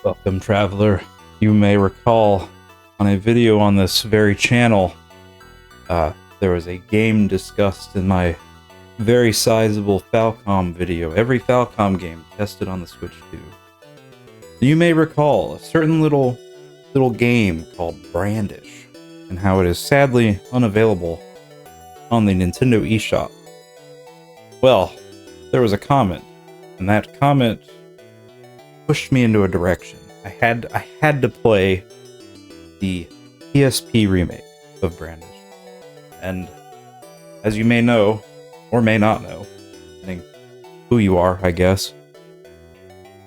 Welcome, traveler. You may recall on a video on this very channel, there was a game discussed in my very sizable Falcom video. Every Falcom game tested on the Switch 2. You may recall a certain little game called Brandish, and how it is sadly unavailable on the Nintendo eShop. Well, there was a comment, and that comment pushed me into a direction. I had to play the PSP remake of Brandish. And as you may know, or may not know, depending who you are, I guess,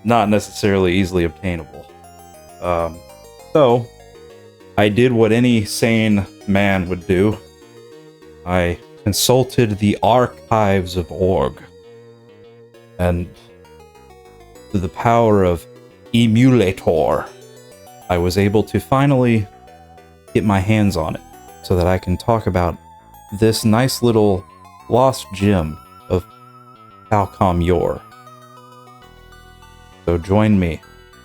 not necessarily easily obtainable. So, I did what any sane man would do. I consulted the archives of org. And through the power of emulator, I was able to finally get my hands on it so that I can talk about this nice little lost gem of Falcom yore. So join me,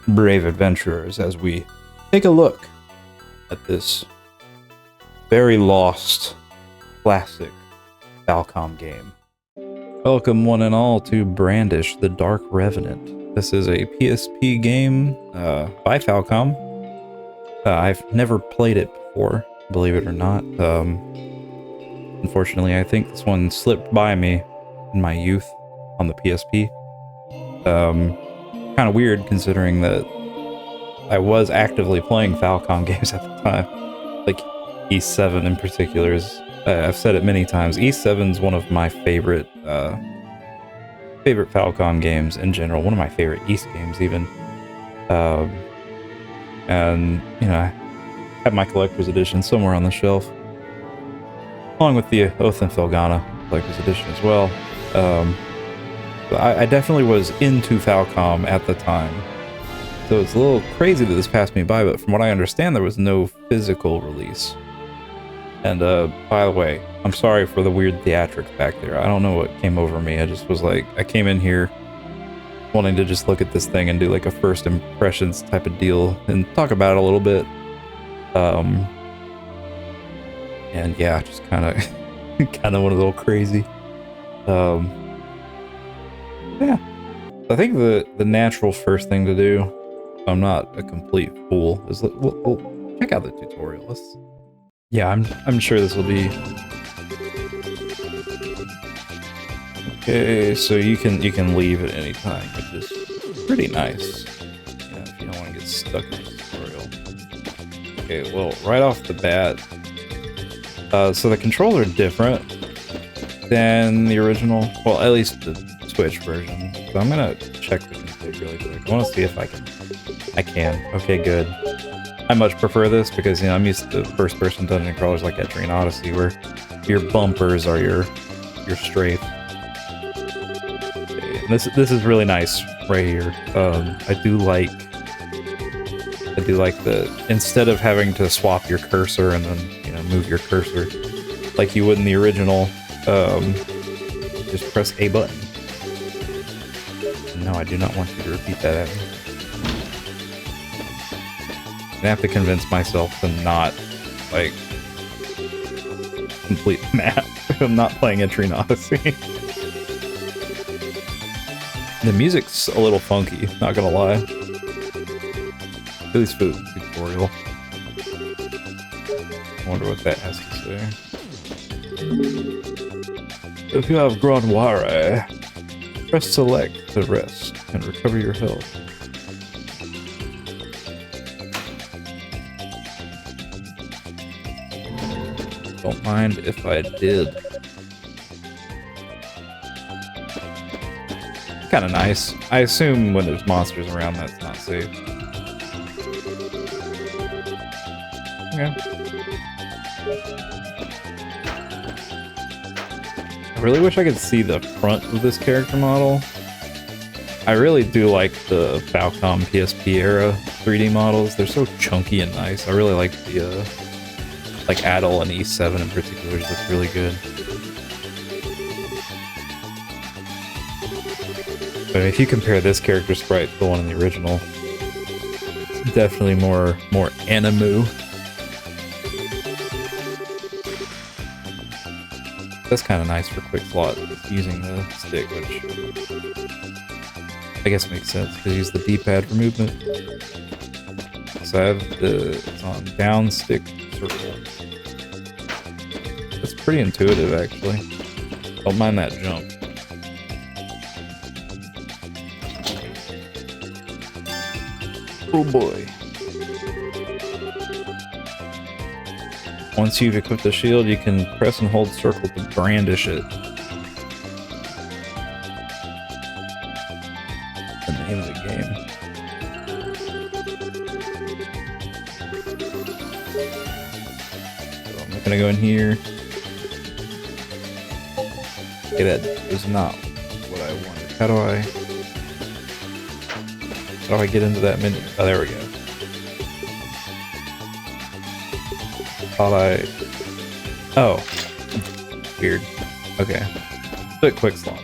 brave adventurers, as we take a look at this very lost classic Falcom game. Welcome one and all to Brandish, the Dark Revenant. This is a PSP game by Falcom. I've never played it before, believe it or not. Unfortunately, I think this one slipped by me in my youth on the PSP. Kind of weird considering that I was actively playing Falcom games at the time. Like E7 in particular is, I've said it many times, E7's one of my favorite Falcom games in general, one of my favorite East games even. And, you know, I have my collector's edition somewhere on the shelf, along with the Oath and Felghana collector's edition as well. I definitely was into Falcom at the time, so it's a little crazy that this passed me by, but from what I understand, there was no physical release. And by the way, I'm sorry for the weird theatrics back there. I don't know what came over me. I just was like, I came in here wanting to just look at this thing and do like a first impressions type of deal and talk about it a little bit. And yeah, just kind of went a little crazy. Yeah, I think the natural first thing to do, so I'm not a complete fool, is we'll check out the tutorial. Yeah, I'm sure this will be okay. So you can leave at any time, which is pretty nice. Yeah, if you don't want to get stuck in the tutorial. Okay, well, right off the bat, so the controls are different than the original. Well, at least the Switch version. So I'm gonna check the config really quick. I want to see if I can. Okay, good. I much prefer this because, you know, I'm used to first-person dungeon crawlers like Etrian Odyssey, where your bumpers are your strafe. Okay, this is really nice right here. I do like the, instead of having to swap your cursor and then, you know, move your cursor like you would in the original, just press A button. No, I do not want you to repeat that at me. I have to convince myself to not, like, complete the map. I'm not playing Etrian Odyssey. The music's a little funky, not gonna lie. At least for the tutorial. I wonder what that has to say. If you have Grand Ware, press select to rest and recover your health. Don't mind if I did. Kind of nice. I assume when there's monsters around, that's not safe. Okay. I really wish I could see the front of this character model. I really do like the Falcom PSP era 3D models. They're so chunky and nice. I really like the like Adel and E7 in particular look really good. But if you compare this character sprite to the one in the original, Definitely more animu. That's kind of nice for quick slot using the stick, which I guess makes sense because use the D-pad for movement. So I have it's on down stick circle. That's pretty intuitive actually. Don't mind that jump. Oh boy. Once you've equipped the shield, you can press and hold circle to brandish it. The name of the game. So I'm gonna go in here. Okay, that is not what I wanted. How do I get into that menu? Oh, there we go. Oh. Weird. Okay. Bit quick slot.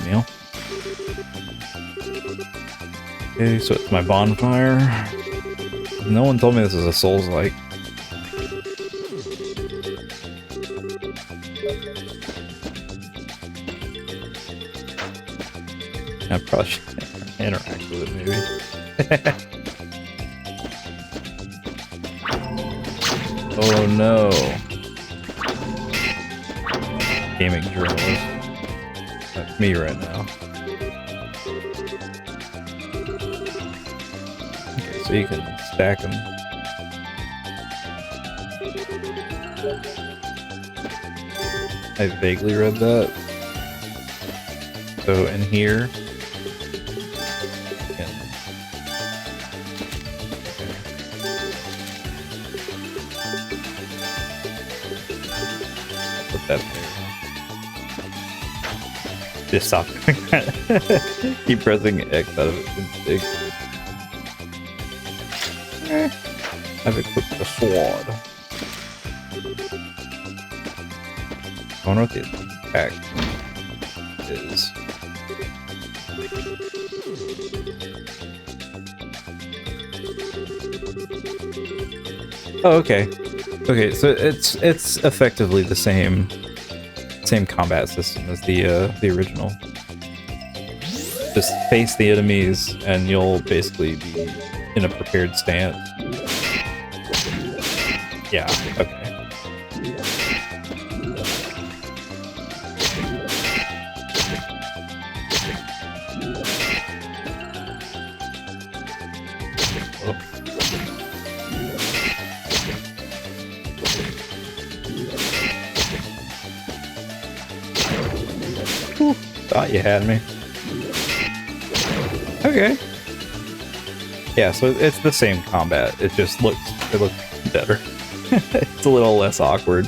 Meal. Okay, so it's my bonfire. No one told me this is a Souls-like. I probably should interact with it, maybe. Oh no. Gaming journalist. That's me right now. Okay, so you can stack them. I vaguely read that. So in here, that there. Just stop doing that. Keep pressing X out of its instinct. I've equipped the sword. I wonder what the attack is. Oh, okay. Okay, so it's effectively the same combat system as the original. Just face the enemies and you'll basically be in a prepared stance. Yeah, okay. Thought you had me. Okay. Yeah, so it's the same combat. It just looks better. It's a little less awkward.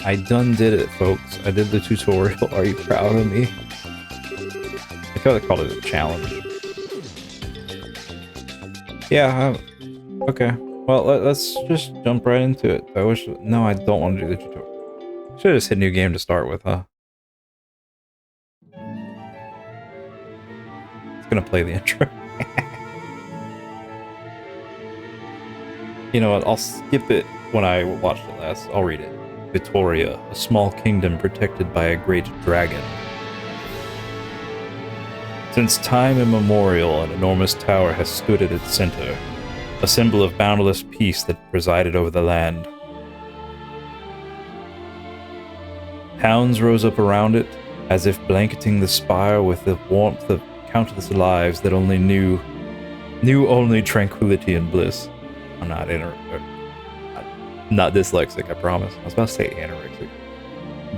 I done did it, folks. I did the tutorial. Are you proud of me? I thought they called it a challenge. Yeah, okay. Well, let's just jump right into it. No, I don't want to do the tutorial. Should have just hit new game to start with, huh? It's gonna play the intro. You know what? I'll skip it when I watched it last. I'll read it. Vitoria, a small kingdom protected by a great dragon. Since time immemorial, an enormous tower has stood at its center, a symbol of boundless peace that presided over the land. Hounds rose up around it, as if blanketing the spire with the warmth of countless lives that knew only tranquility and bliss. I'm not dyslexic, I promise. I was about to say anorexic.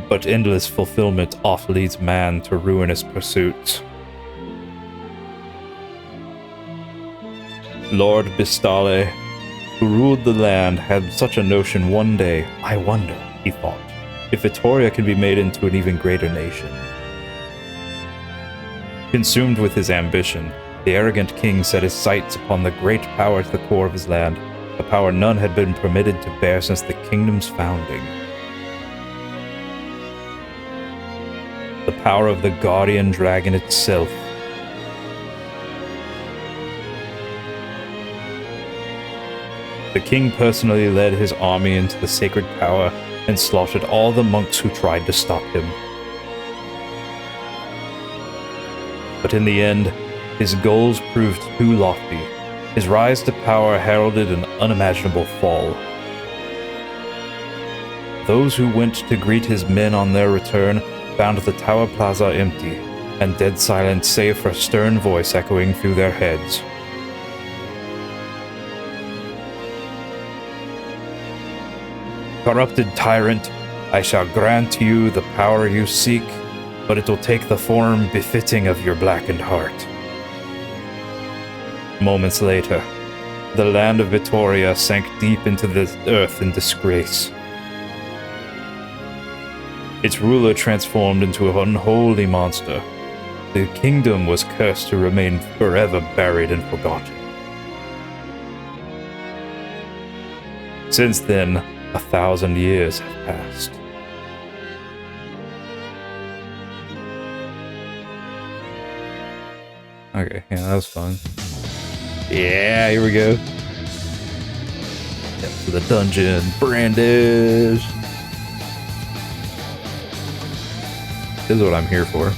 But endless fulfillment oft leads man to ruinous pursuits. Lord Bistale, who ruled the land, had such a notion one day. I wonder, he thought, if Vitoria can be made into an even greater nation. Consumed with his ambition, the arrogant king set his sights upon the great power at the core of his land, a power none had been permitted to bear since the kingdom's founding. power of the guardian dragon itself. The king personally led his army into the sacred tower and slaughtered all the monks who tried to stop him. But in the end, his goals proved too lofty. His rise to power heralded an unimaginable fall. Those who went to greet his men on their return found the tower plaza empty, and dead silence save for a stern voice echoing through their heads. Corrupted tyrant, I shall grant you the power you seek, but it will take the form befitting of your blackened heart. Moments later, the land of Vittoria sank deep into the earth in disgrace. Its ruler transformed into an unholy monster. The kingdom was cursed to remain forever buried and forgotten. Since then, 1,000 years have passed. Okay, yeah, that was fun. Yeah, here we go. Yep, to the dungeon. Brandish! This is what I'm here for.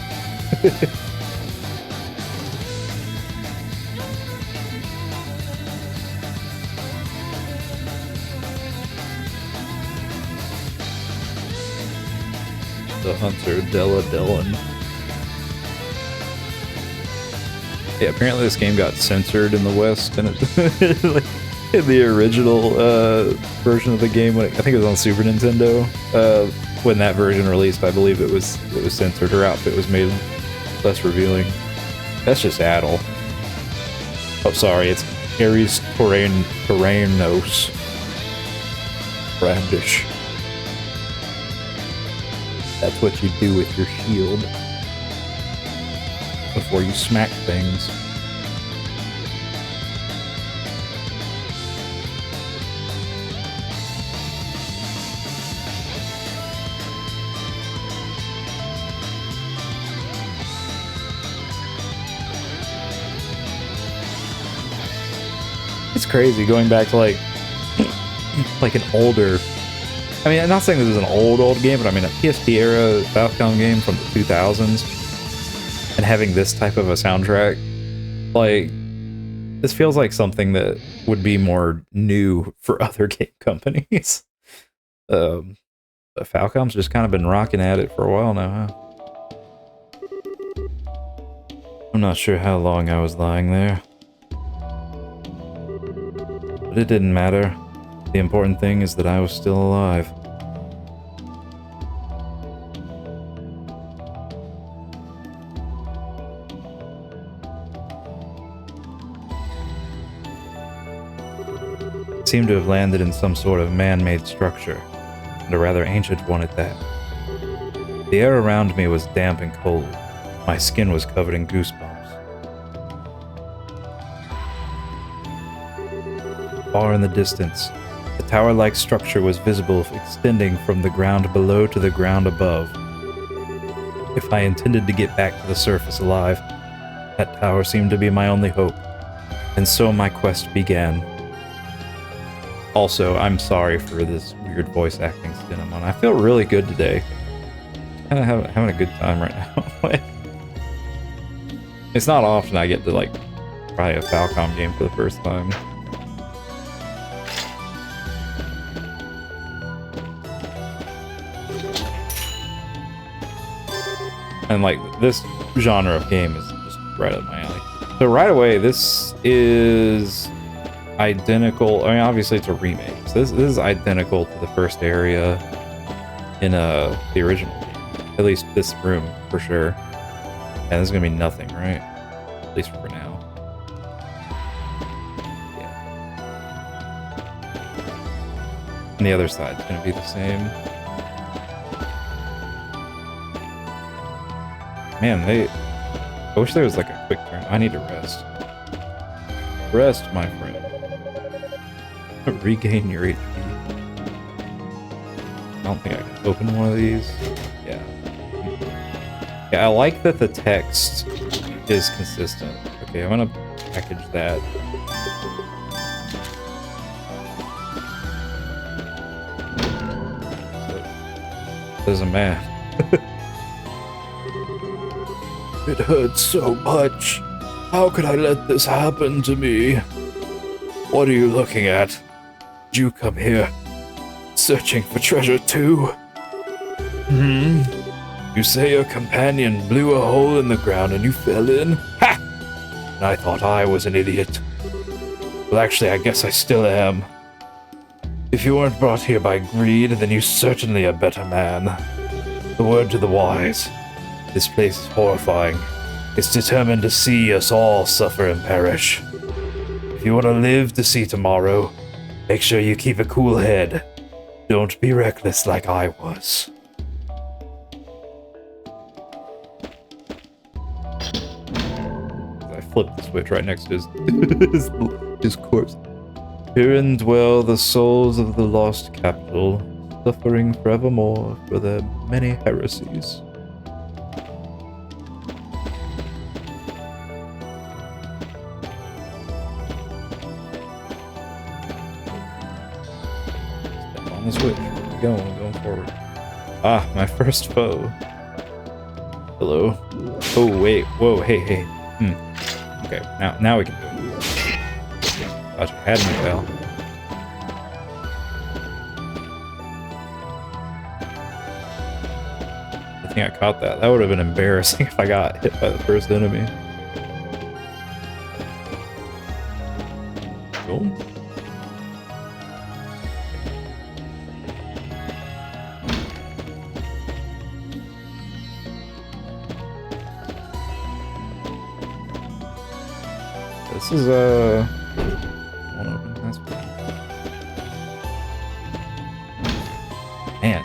The hunter, Della Dillon. Yeah, apparently this game got censored in the West, and it, like, in the original version of the game, I think it was on Super Nintendo. When that version released, I believe it was censored. Her outfit was made less revealing. That's just Adel. Oh, sorry, it's Ares Terranos. Brandish. That's what you do with your shield before you smack things. It's crazy going back to like an older. I mean, I'm not saying this is an old game, but I mean a PSP era Falcom game from the 2000s. And having this type of a soundtrack, like, this feels like something that would be more new for other game companies. But Falcom's just kind of been rocking at it for a while now, huh? I'm not sure how long I was lying there. But it didn't matter. The important thing is that I was still alive. It seemed to have landed in some sort of man-made structure, and a rather ancient one at that. The air around me was damp and cold. My skin was covered in goosebumps. Far in the distance, the tower-like structure was visible, extending from the ground below to the ground above. If I intended to get back to the surface alive, that tower seemed to be my only hope, and so my quest began. Also, I'm sorry for this weird voice acting stint I'm on. I feel really good today. Kind of having a good time right now. It's not often I get to like try a Falcom game for the first time. And like this genre of game is just right up my alley. So right away, this is identical. I mean, obviously it's a remake. So this is identical to the first area in the original game. At least this room for sure. And there's gonna be nothing, right? At least for now. Yeah. And the other side's gonna be the same. Man, I wish there was like a quick turn. I need to rest. Rest, my friend. Regain your HP. I don't think I can open one of these. Yeah. Yeah, I like that the text is consistent. Okay, I'm gonna package that. So, there's a man. It hurts so much. How could I let this happen to me? What are you looking at? Did you come here searching for treasure too? Hmm? You say your companion blew a hole in the ground and you fell in? Ha! And I thought I was an idiot. Well, actually, I guess I still am. If you weren't brought here by greed, then you're certainly a better man. The word to the wise. This place is horrifying. It's determined to see us all suffer and perish. If you want to live to see tomorrow, make sure you keep a cool head. Don't be reckless like I was. I flipped the switch right next to his corpse. Herein dwell the souls of the lost capital, suffering forevermore for their many heresies. Step on the switch. We're going forward. Ah, my first foe. Hello. Oh wait, whoa, hey. Okay, now we can do it. Thought you had me, pal. I think I caught that. That would have been embarrassing if I got hit by the first enemy. Cool. This is won't open. That's cool. Man,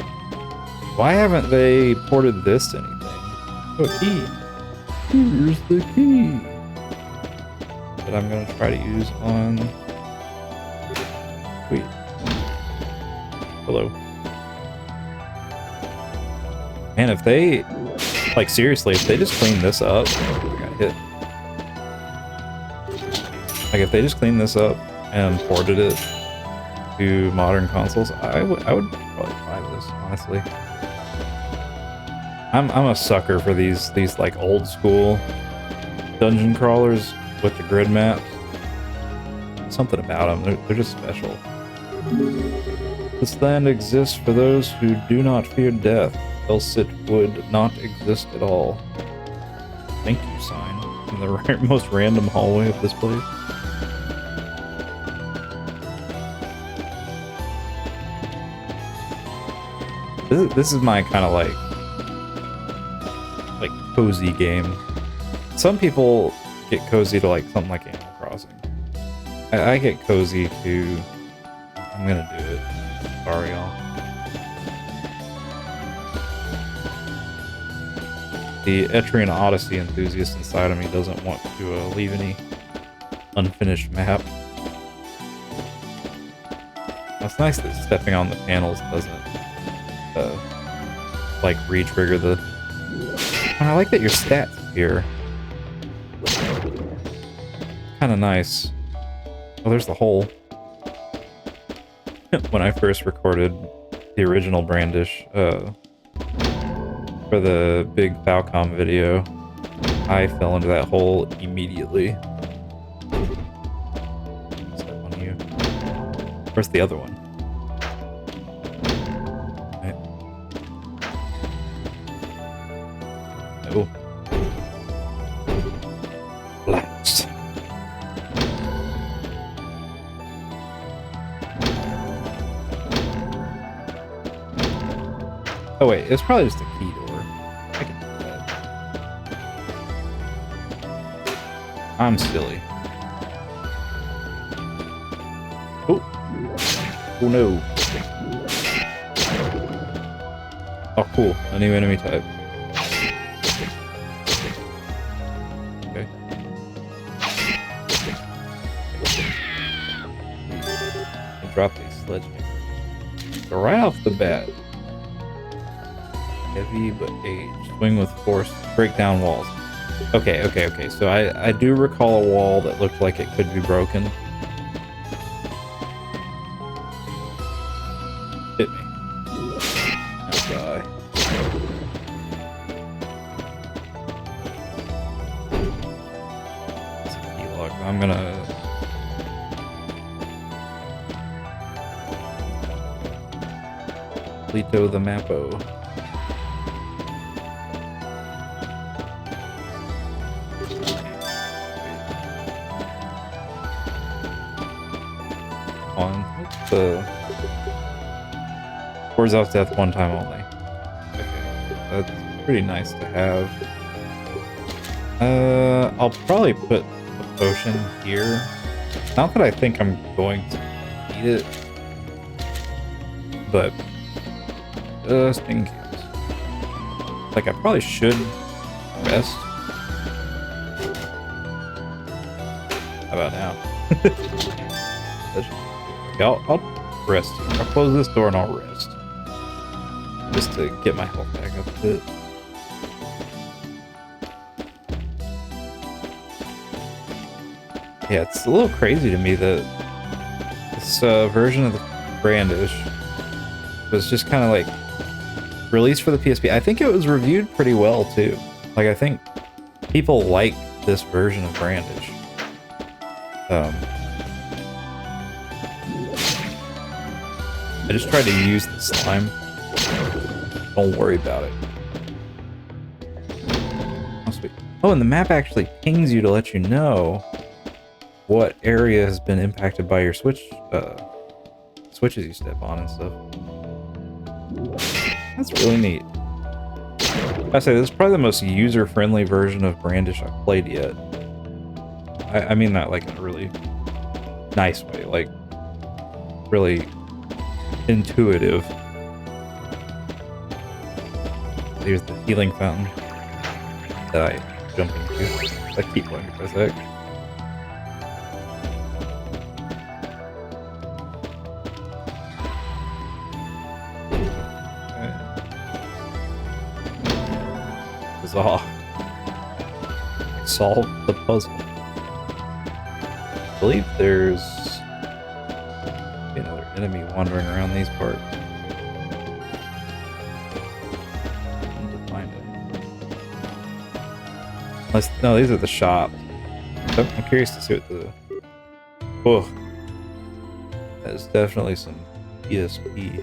why haven't they ported this to anything? Oh, key. Here's the key that I'm gonna try to use on. Wait. Hello. Man, if they, like, seriously, if they just clean this up, I got hit. Like, if they just cleaned this up and ported it to modern consoles, I would probably buy this, honestly. I'm a sucker for these like old school dungeon crawlers with the grid maps. Something about them, they're just special. This land exists for those who do not fear death, else it would not exist at all. Thank you sign in the most random hallway of this place. This is my kind of like cozy game. Some people get cozy to like something like Animal Crossing. I get cozy to. I'm gonna do it. Sorry, y'all. The Etrian Odyssey enthusiast inside of me doesn't want to leave any unfinished map. It's nice that stepping on the panels doesn't like re-trigger the. I like that your stats appear. Kind of nice. Oh, there's the hole. When I first recorded the original Brandish for the big Falcom video, I fell into that hole immediately. Step on you. Where's the other one? No. Blast. Oh wait, it's probably just a key door. I can do that. I'm silly. Oh. Oh no. Oh cool, a new enemy type. Okay. I dropped a sledgehammer. So right off the bat. Heavy but aged. Swing with force. Break down walls. Okay. So I do recall a wall that looked like it could be broken. Hit me. I'll die. That's a key lock. I'm gonna... Lito the Mapo. On the Words off death one time only. Okay, that's pretty nice to have. I'll probably put a potion here. Not that I think I'm going to need it, but just in case. Like, I probably should rest. How about now? I'll rest here. I'll close this door and I'll rest. Just to get my health back up a bit. Yeah, it's a little crazy to me that this version of the Brandish was just kind of like released for the PSP. I think it was reviewed pretty well too. Like, I think people like this version of Brandish. I just tried to use the slime. Don't worry about it. Oh, sweet. Oh, and the map actually pings you to let you know what area has been impacted by your switches you step on and stuff. That's really neat. I say this is probably the most user-friendly version of Brandish I've played yet. I mean that like in a really nice way, like really intuitive. Here's the healing fountain that I jump into. I keep going for a sec. Huzzah. Solve the puzzle. I believe there's another enemy wandering around these parts. No, these are the shops. I'm curious to see what the... Oh. That is definitely some PSP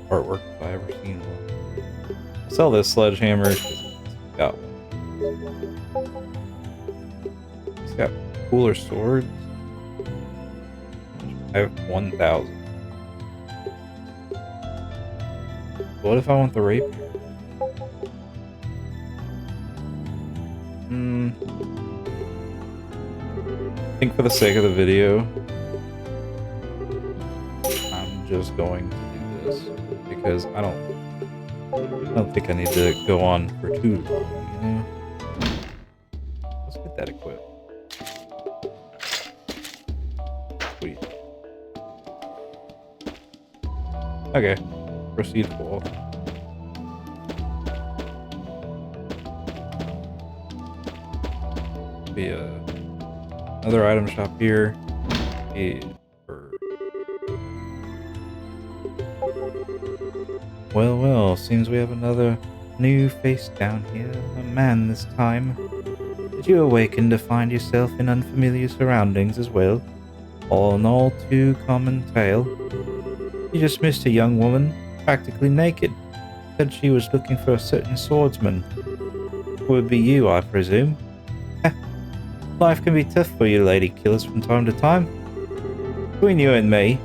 artwork if I ever seen one. I'll sell this sledgehammer. Got one. It's got cooler swords. I have 1,000. What if I want the rapier? I think for the sake of the video, I'm just going to do this because I don't think I need to go on for too long, you know? Let's get that equipped. Sweet. Okay, proceed forth. Be another item shop here. Well, seems we have another new face down here. A man this time. Did you awaken to find yourself in unfamiliar surroundings as well? All an all too common tale. You just missed a young woman, practically naked. Said she was looking for a certain swordsman. Would be you, I presume. Life can be tough for you lady killers from time to time. Between you and me,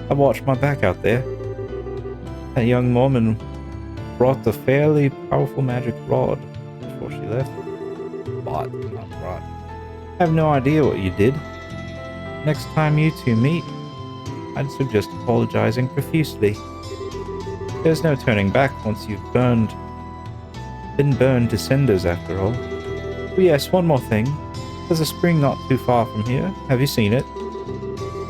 I watched my back out there. That young woman brought a fairly powerful magic rod before she left. Rod, not rod. I have no idea what you did. Next time you two meet, I'd suggest apologizing profusely. There's no turning back once you've been burned to cinders after all. Oh yes, one more thing. There's a spring not too far from here. Have you seen it?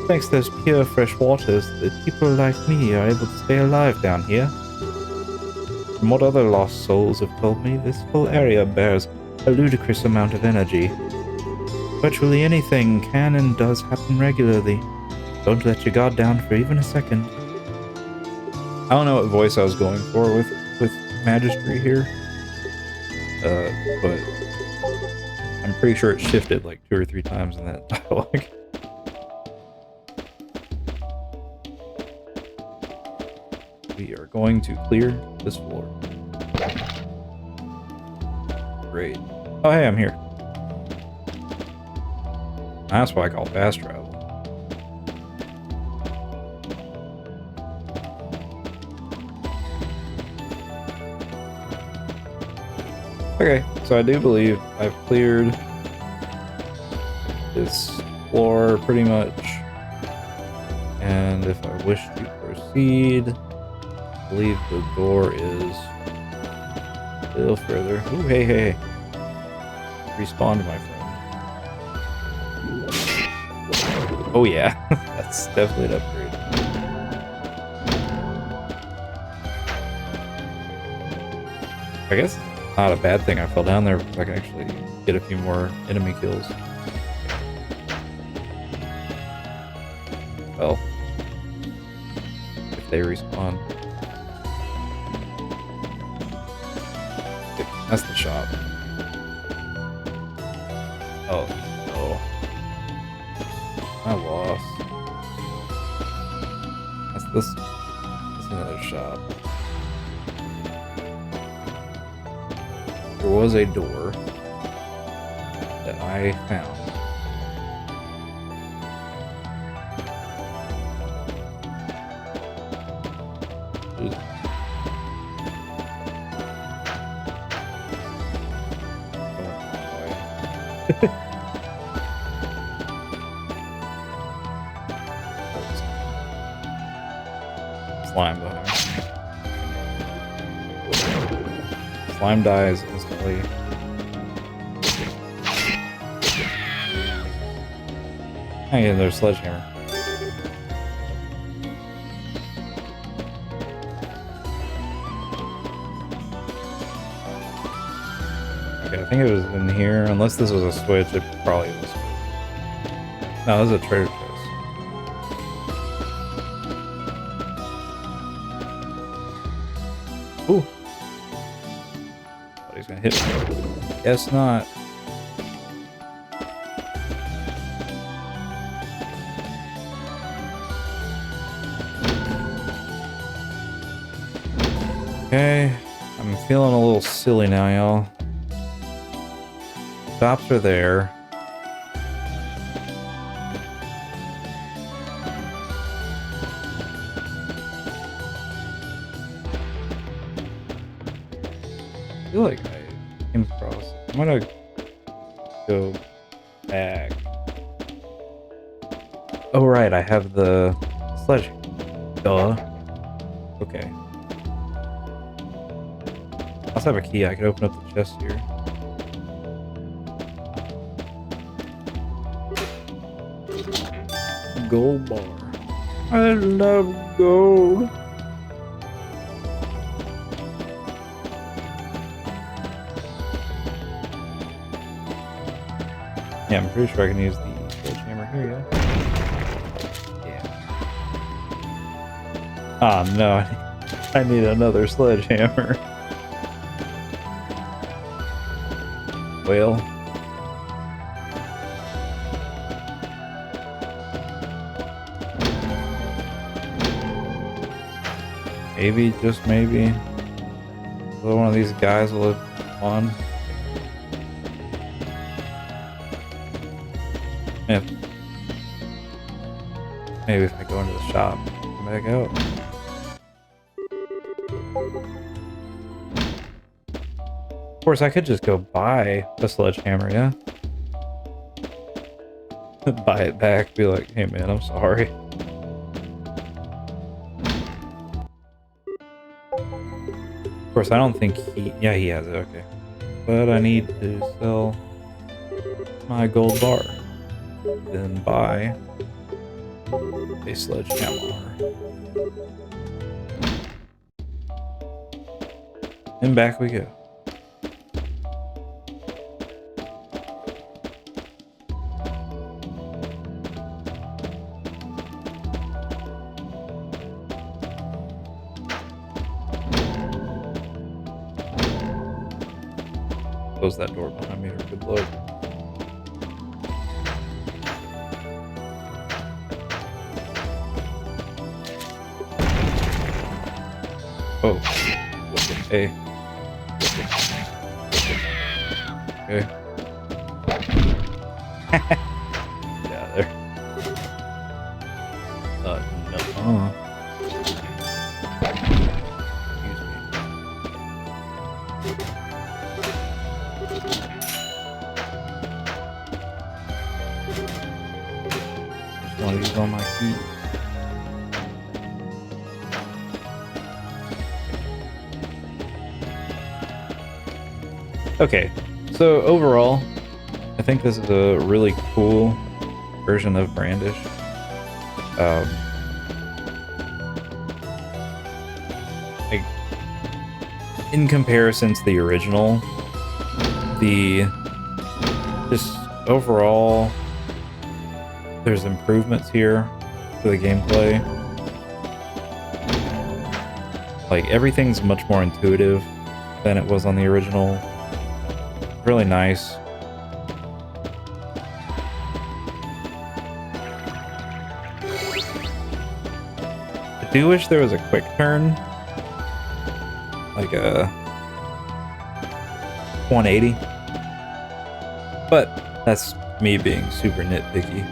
Thanks to those pure fresh waters, the people like me are able to stay alive down here. From what other lost souls have told me, this whole area bears a ludicrous amount of energy. Virtually anything can and does happen regularly. Don't let your guard down for even a second. I don't know what voice I was going for with Magistry here. But I'm pretty sure it shifted like 2 or 3 times in that dialogue. We are going to clear this floor. Great. Oh, hey, I'm here. That's why I call fast travel. Okay, so I do believe I've cleared this floor pretty much. And if I wish to proceed, I believe the door is a little further. Ooh, hey, hey, hey. Respawned, my friend. Oh yeah, that's definitely an upgrade. I guess it's not a bad thing I fell down there because I can actually get a few more enemy kills. Well, if they respawn. That's the shop. Oh, no. I lost. That's another shop. There was a door that I found. Ooh. Slime behind me. Slime dies instantly. Hey, there's sledgehammer. Okay, I think it was in here. Unless this was a switch, it probably was. No, this is a treasure chest. Ooh. Thought he was gonna hit me. Guess not. Okay, I'm feeling a little silly now, y'all. Stops are there. I feel like I came across. I'm gonna go back. Oh, right, I have the sledge. Duh. Okay. I also have a key. I can open up the chest here. Gold bar. I love gold. Yeah, I'm pretty sure I can use the sledgehammer here, yeah? Yeah. Oh no, I need another sledgehammer. Well. Maybe, just maybe, one of these guys will have won. Yeah. Maybe if I go into the shop, come back out. Of course, I could just go buy a sledgehammer, yeah? Buy it back, be like, hey man, I'm sorry. Of course, I don't think yeah, he has it, okay. But I need to sell my gold bar. Then buy a sledgehammer. And back we go. Close that door behind me for good luck. Oh. Hey. Okay. Yeah, there. No. Excuse me. Just want to use all my keys. Okay, so overall, I think this is a really cool version of Brandish. Like, in comparison to the original, just overall, there's improvements here to the gameplay. Like, everything's much more intuitive than it was on the original. Really nice. I do wish there was a quick turn, like a 180, but that's me being super nitpicky.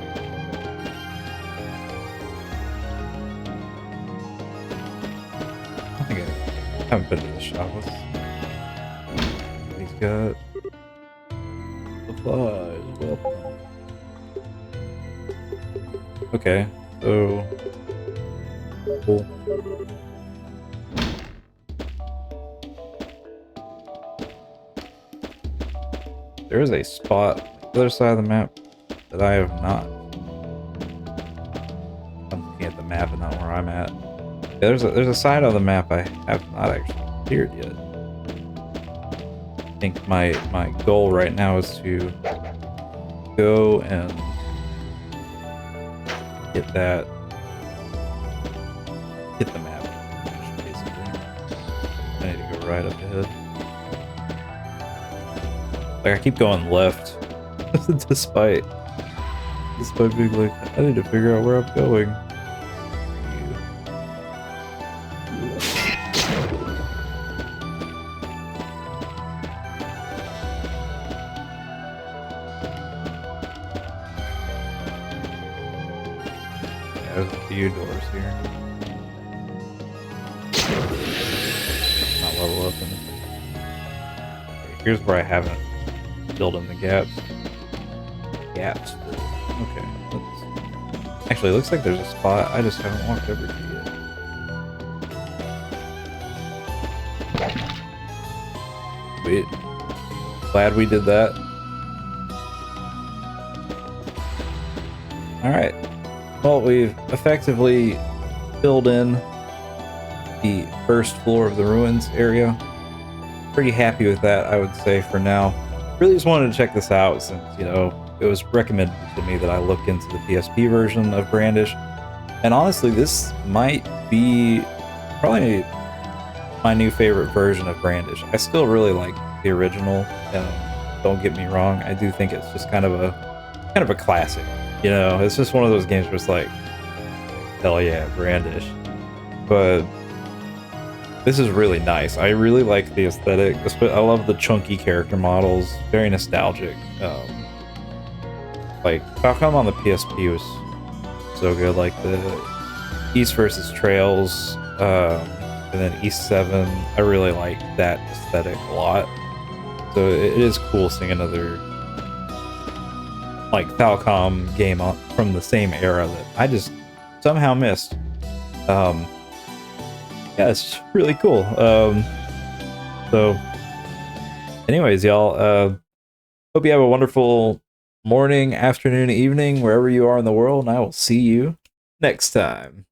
I think I haven't been to the shop. He's got supplies. Welcome. Okay, so cool. There is a spot on the other side of the map that I have not. I'm looking at the map and not where I'm at. Yeah, there's a side of the map I have not actually cleared yet. I think my goal right now is to go and get the map basically. I need to go right up ahead. Like, I keep going left despite being like, I need to figure out where I'm going. There's a few doors here. Not level up in it. Okay, here's where I haven't filled in the gaps. Okay. Actually, it looks like there's a spot I just haven't walked over to yet. Sweet. Glad we did that. Alright. Well, we've effectively filled in the first floor of the ruins area. Pretty happy with that, I would say, for now. Really just wanted to check this out since, you know, it was recommended to me that I look into the PSP version of Brandish. And honestly, this might be probably my new favorite version of Brandish. I still really like the original. Don't get me wrong. I do think it's just kind of a classic. You know, it's just one of those games where it's like, hell yeah, Brandish. But this is really nice. I really like the aesthetic. I love the chunky character models. Very nostalgic. Like, Falcom on the PSP was so good. Like, the East versus Trails, and then East 7. I really like that aesthetic a lot. So it is cool seeing another, like, Falcom game from the same era that I just somehow missed. Yeah, it's really cool. So anyways, y'all, hope you have a wonderful morning, afternoon, evening, wherever you are in the world, and I will see you next time.